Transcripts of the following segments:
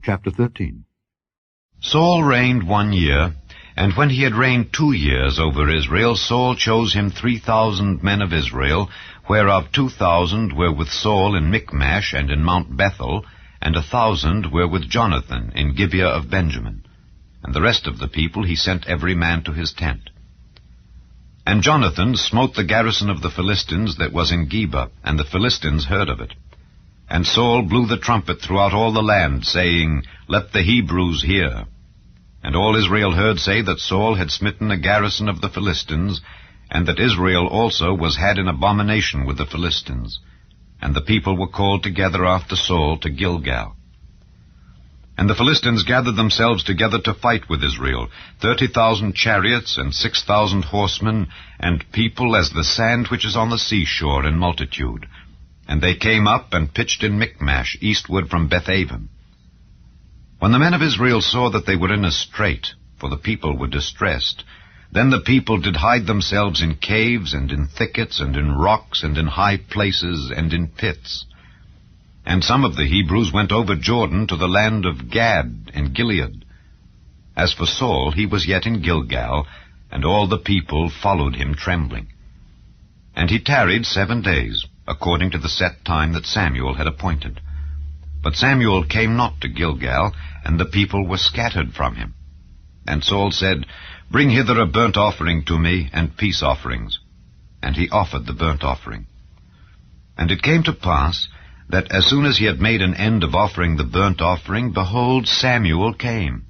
Chapter 13. Saul reigned 1 year, and when he had reigned 2 years over Israel, Saul chose him 3,000 men of Israel, whereof 2,000 were with Saul in Michmash and in Mount Bethel, and 1,000 were with Jonathan in Gibeah of Benjamin. And the rest of the people he sent every man to his tent. And Jonathan smote the garrison of the Philistines that was in Geba, and the Philistines heard of it. And Saul blew the trumpet throughout all the land, saying, Let the Hebrews hear. And all Israel heard say that Saul had smitten a garrison of the Philistines, and that Israel also was had in abomination with the Philistines. And the people were called together after Saul to Gilgal. And the Philistines gathered themselves together to fight with Israel, 30,000 chariots, and 6,000 horsemen, and people as the sand which is on the seashore in multitude. And they came up and pitched in Michmash, eastward from Bethaven. When the men of Israel saw that they were in a strait, for the people were distressed, then the people did hide themselves in caves, and in thickets, and in rocks, and in high places, and in pits. And some of the Hebrews went over Jordan to the land of Gad and Gilead. As for Saul, he was yet in Gilgal, and all the people followed him trembling. And he tarried 7 days, according to the set time that Samuel had appointed. But Samuel came not to Gilgal, and the people were scattered from him. And Saul said, Bring hither a burnt offering to me, and peace offerings. And he offered the burnt offering. And it came to pass, that as soon as he had made an end of offering the burnt offering, behold, Samuel came.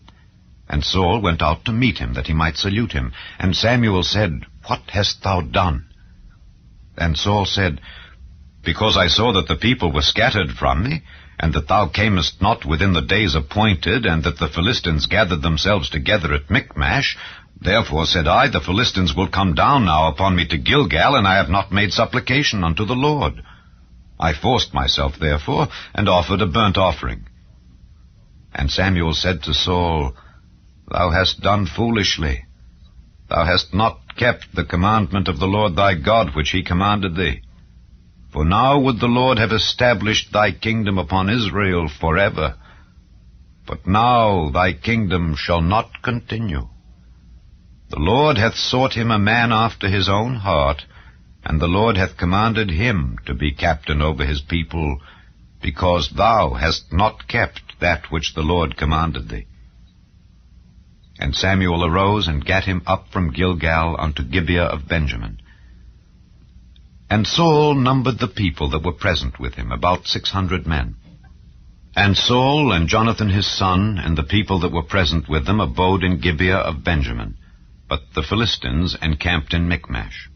And Saul went out to meet him, that he might salute him. And Samuel said, What hast thou done? And Saul said, Because I saw that the people were scattered from me, and that thou camest not within the days appointed, and that the Philistines gathered themselves together at Michmash, therefore said I, The Philistines will come down now upon me to Gilgal, and I have not made supplication unto the Lord. I forced myself, therefore, and offered a burnt offering. And Samuel said to Saul, Thou hast done foolishly. Thou hast not kept the commandment of the Lord thy God, which he commanded thee. For now would the Lord have established thy kingdom upon Israel forever. But now thy kingdom shall not continue. The Lord hath sought him a man after his own heart, and the Lord hath commanded him to be captain over his people, because thou hast not kept that which the Lord commanded thee. And Samuel arose and gat him up from Gilgal unto Gibeah of Benjamin. And Saul numbered the people that were present with him, about 600 men. And Saul and Jonathan his son, and the people that were present with them, abode in Gibeah of Benjamin. But the Philistines encamped in Michmash.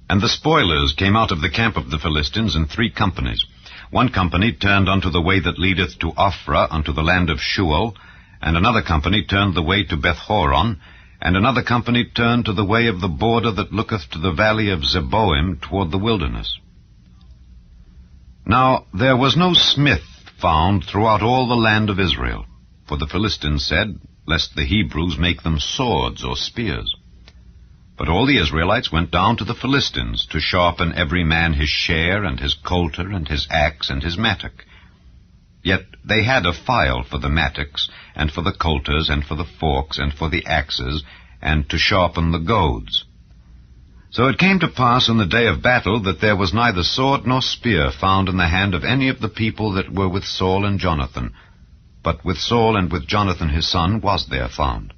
And the spoilers came out of the camp of the Philistines in 3 companies. 1 company turned unto the way that leadeth to Ophrah, unto the land of Shual, and another company turned the way to Bethhoron, and another company turned to the way of the border that looketh to the valley of Zeboim toward the wilderness. Now there was no smith found throughout all the land of Israel, for the Philistines said, Lest the Hebrews make them swords or spears. But all the Israelites went down to the Philistines to sharpen every man his share, and his coulter, and his axe, and his mattock. Yet they had a file for the mattocks, and for the coulters, and for the forks, and for the axes, and to sharpen the goads. So it came to pass in the day of battle that there was neither sword nor spear found in the hand of any of the people that were with Saul and Jonathan, but with Saul and with Jonathan his son was there found.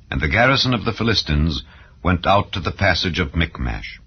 And the garrison of the Philistines went out to the passage of Michmash.